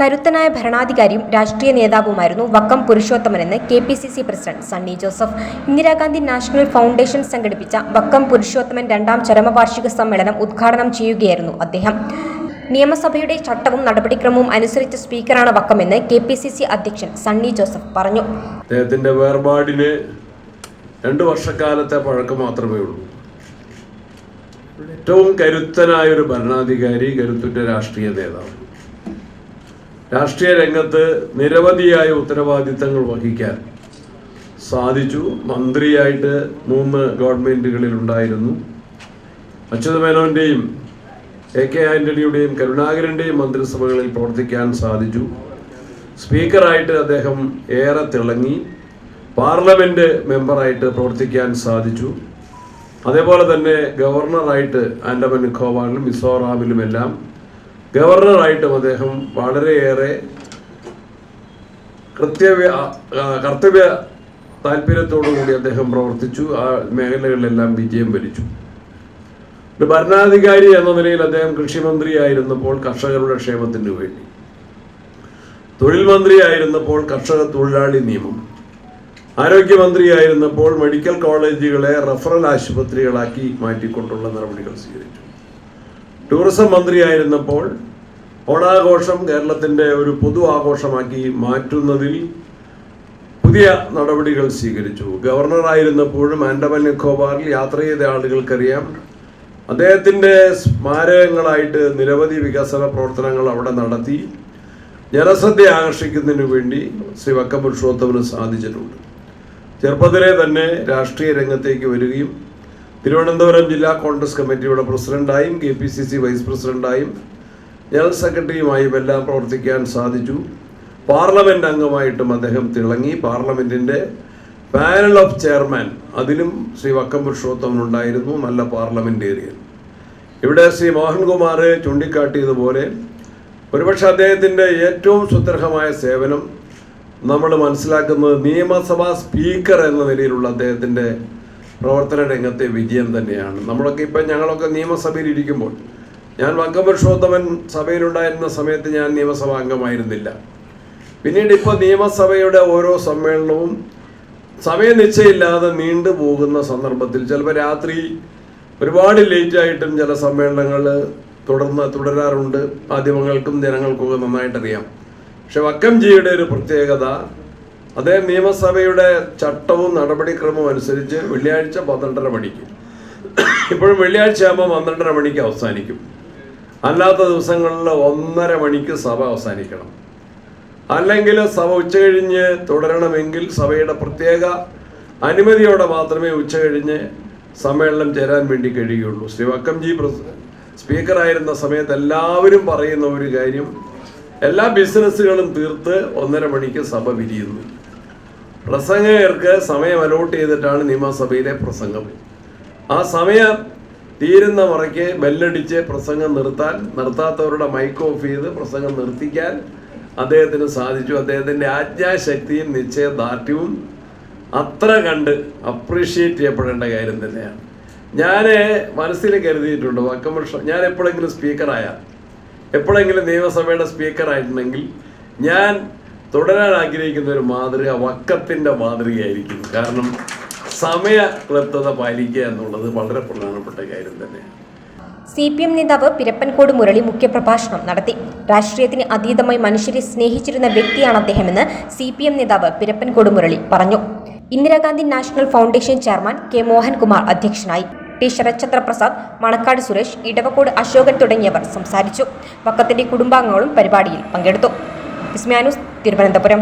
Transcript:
കരുത്തനായ ഭരണാധികാരിയും രാഷ്ട്രീയ നേതാവുമായിരുന്നു വക്കം പുരുഷോത്തമനെന്ന് KPCC president Sunny Joseph. Indira Gandhi national foundation സംഘടിപ്പിച്ച വക്കം പുരുഷോത്തമൻ 2ാം ചരമവാർഷിക സമ്മേളനം ഉദ്ഘാടനം ചെയ്യുകയായിരുന്നു അദ്ദേഹം. നിയമസഭയുടെ ചട്ടവും നടപടിക്രമവും അനുസരിച്ച സ്പീക്കറാണ് വക്കമെന്ന് KPCC അധ്യക്ഷൻ സണ്ണി ജോസഫ് പറഞ്ഞു. അദ്ദേഹത്തിന്റെ വേർപാടിന് 2 വർഷക്കാലത്തെ പഴക്കം മാത്രമേ ഉള്ളൂ. ഏറ്റവും കരുത്തനായ ഒരു ഭരണാധികാരി, കരുത്തുറ്റ രാഷ്ട്രീയ നേതാവ്, രാഷ്ട്രീയ രംഗത്ത് നിരവധിയായ ഉത്തരവാദിത്തങ്ങൾ വഹിക്കാൻ സാധിച്ചു. മന്ത്രിയായിട്ട് 3 ഗവൺമെന്റുകളിൽ ഉണ്ടായിരുന്നു. അച്യുത മേനോന്റെയും AK ആന്റണിയുടെയും കരുണാകരന്റെയും മന്ത്രിസഭകളിൽ പ്രവർത്തിക്കാൻ സാധിച്ചു. സ്പീക്കറായിട്ട് അദ്ദേഹം ഏറെ തിളങ്ങി. പാർലമെന്റ് മെമ്പറായിട്ട് പ്രവർത്തിക്കാൻ സാധിച്ചു. അതേപോലെ തന്നെ ഗവർണറായിട്ട് ആൻഡമാൻ നിക്കോബാറിലും മിസോറാമിലുമെല്ലാം ഗവർണറായിട്ടും അദ്ദേഹം വളരെയേറെ കർത്തവ്യ താല്പര്യത്തോടുകൂടി അദ്ദേഹം പ്രവർത്തിച്ചു. ആ മേഖലകളിലെല്ലാം വിജയം വരിച്ചു. ഒരു ഭരണാധികാരി എന്ന നിലയിൽ അദ്ദേഹം കൃഷിമന്ത്രിയായിരുന്നപ്പോൾ കർഷകരുടെ ക്ഷേമത്തിന് വേണ്ടി, തൊഴിൽ മന്ത്രിയായിരുന്നപ്പോൾ കർഷക തൊഴിലാളി നിയമം, ആരോഗ്യമന്ത്രിയായിരുന്നപ്പോൾ മെഡിക്കൽ കോളേജുകളെ റഫറൽ ആശുപത്രികളാക്കി മാറ്റിക്കൊണ്ടുള്ള നടപടികൾ സ്വീകരിച്ചു. ടൂറിസം മന്ത്രിയായിരുന്നപ്പോൾ ഓണാഘോഷം കേരളത്തിൻ്റെ ഒരു പൊതു ആഘോഷമാക്കി മാറ്റുന്നതിൽ പുതിയ നടപടികൾ സ്വീകരിച്ചു. ഗവർണറായിരുന്നപ്പോഴും ആൻഡമാൻ നിക്കോബാറിൽ യാത്ര ചെയ്ത ആളുകൾക്കറിയാം, അദ്ദേഹത്തിൻ്റെ സ്മാരകങ്ങളായിട്ട് നിരവധി വികസന പ്രവർത്തനങ്ങൾ അവിടെ നടത്തി ജനശ്രദ്ധ ആകർഷിക്കുന്നതിന് വേണ്ടി ശ്രീ വക്കം പുരുഷോത്തമന് സാധിച്ചിട്ടുണ്ട്. ചെറുപ്പത്തിലെ തന്നെ രാഷ്ട്രീയ രംഗത്തേക്ക് വരികയും തിരുവനന്തപുരം ജില്ലാ കോൺഗ്രസ് കമ്മിറ്റിയുടെ പ്രസിഡന്റായും KPCC വൈസ് പ്രസിഡന്റായും ജനറൽ സെക്രട്ടറിയുമായും എല്ലാം പ്രവർത്തിക്കാൻ സാധിച്ചു. പാർലമെന്റ് അംഗമായിട്ടും അദ്ദേഹം തിളങ്ങി. പാർലമെന്റിന്റെ പാനൽ ഓഫ് ചെയർമാൻ അതിലും ശ്രീ വക്കം പുരുഷോത്തമൻ ഉണ്ടായിരുന്നു. നല്ല പാർലമെന്റേറിയൻ. ഇവിടെ ശ്രീ മോഹൻകുമാർ ചൂണ്ടിക്കാട്ടിയതുപോലെ ഒരുപക്ഷെ അദ്ദേഹത്തിൻ്റെ ഏറ്റവും സുദൃഢമായ സേവനം നമ്മൾ മനസ്സിലാക്കുന്നത് നിയമസഭാ സ്പീക്കർ എന്ന നിലയിലുള്ള അദ്ദേഹത്തിൻ്റെ പ്രവർത്തന രംഗത്തെ വിജയം തന്നെയാണ്. ഞങ്ങളൊക്കെ നിയമസഭയിൽ ഇരിക്കുമ്പോൾ, ഞാൻ വക്കം പുരുഷോത്തമൻ സഭയിലുണ്ടായിരുന്ന സമയത്ത് ഞാൻ നിയമസഭാ അംഗമായിരുന്നില്ല. പിന്നീട് ഇപ്പോൾ നിയമസഭയുടെ ഓരോ സമ്മേളനവും സമയനിശ്ചയമില്ലാതെ നീണ്ടു പോകുന്ന സന്ദർഭത്തിൽ ചിലപ്പോൾ രാത്രി ഒരുപാട് ലേറ്റായിട്ടും ചില സമ്മേളനങ്ങൾ തുടരാറുണ്ട്. മാധ്യമങ്ങൾക്കും ജനങ്ങൾക്കൊക്കെ നന്നായിട്ടറിയാം. പക്ഷെ വക്കംജിയുടെ ഒരു പ്രത്യേകത, അദ്ദേഹം നിയമസഭയുടെ ചട്ടവും നടപടിക്രമവും അനുസരിച്ച് വെള്ളിയാഴ്ച 12:30 മണിക്ക്, ഇപ്പോഴും വെള്ളിയാഴ്ച ആകുമ്പോൾ 12:30 മണിക്ക് അവസാനിക്കും. അല്ലാത്ത ദിവസങ്ങളിൽ 1:30 മണിക്ക് സഭ അവസാനിക്കണം. അല്ലെങ്കിൽ സഭ ഉച്ചകഴിഞ്ഞ് തുടരണമെങ്കിൽ സഭയുടെ പ്രത്യേക അനുമതിയോടെ മാത്രമേ ഉച്ചകഴിഞ്ഞ് സമ്മേളനം ചേരാൻ വേണ്ടി കഴിയുള്ളൂ. ശ്രീ വക്കംജി സ്പീക്കറായിരുന്ന സമയത്ത് എല്ലാവരും പറയുന്ന ഒരു കാര്യം, എല്ലാ ബിസിനസ്സുകളും തീർത്ത് 1:30 മണിക്ക് സഭ പിരിയുന്നു. പ്രസംഗകർക്ക് സമയം അലോട്ട് ചെയ്തിട്ടാണ് നിയമസഭയിലെ പ്രസംഗം. ആ സമയം തീരുന്ന മുറയ്ക്ക് ബെല്ലടിച്ച് പ്രസംഗം നിർത്താത്തവരുടെ മൈക്ക് ഓഫ് ചെയ്ത് പ്രസംഗം നിർത്തിക്കാൻ അദ്ദേഹത്തിന് സാധിച്ചു. അദ്ദേഹത്തിൻ്റെ ആജ്ഞാശക്തിയും നിശ്ചയദാർഢ്യവും അത്ര കണ്ട് അപ്രീഷിയേറ്റ് ചെയ്യപ്പെടേണ്ട കാര്യം തന്നെയാണ്. ഞാൻ മനസ്സിൽ കരുതിയിട്ടുണ്ട്, വക്കം പുരുഷോത്തമൻ ഞാൻ എപ്പോഴെങ്കിലും സ്പീക്കറായാൽ, എപ്പോഴെങ്കിലും നിയമസഭയുടെ സ്പീക്കറായിട്ടുണ്ടെങ്കിൽ ഞാൻ തുടരാൻ ആഗ്രഹിക്കുന്ന ഒരു മാതൃക വക്കത്തിൻ്റെ മാതൃകയായിരിക്കും. കാരണം സമയ ക്ലപ്തത പാലിക്കുക എന്നുള്ളത് വളരെ പ്രധാനപ്പെട്ട കാര്യം തന്നെയാണ്. CPM നേതാവ് പിരപ്പൻകോട് മുരളി മുഖ്യപ്രഭാഷണം നടത്തി. രാഷ്ട്രീയത്തിന് അതീതമായി മനുഷ്യരെ സ്നേഹിച്ചിരുന്ന വ്യക്തിയാണ് അദ്ദേഹമെന്ന് CPM നേതാവ് പിരപ്പൻകോട് മുരളി പറഞ്ഞു. Indira Gandhi national foundation chairman K Mohankumar അധ്യക്ഷനായി. T ശരത്ചന്ദ്ര പ്രസാദ്, മണക്കാട് സുരേഷ്, ഇടവക്കോട് അശോകൻ തുടങ്ങിയവർ സംസാരിച്ചു. വക്കത്തിന്റെ കുടുംബാംഗങ്ങളും പരിപാടിയിൽ പങ്കെടുത്തു. വിസ്മയ ന്യൂസ്, തിരുവനന്തപുരം.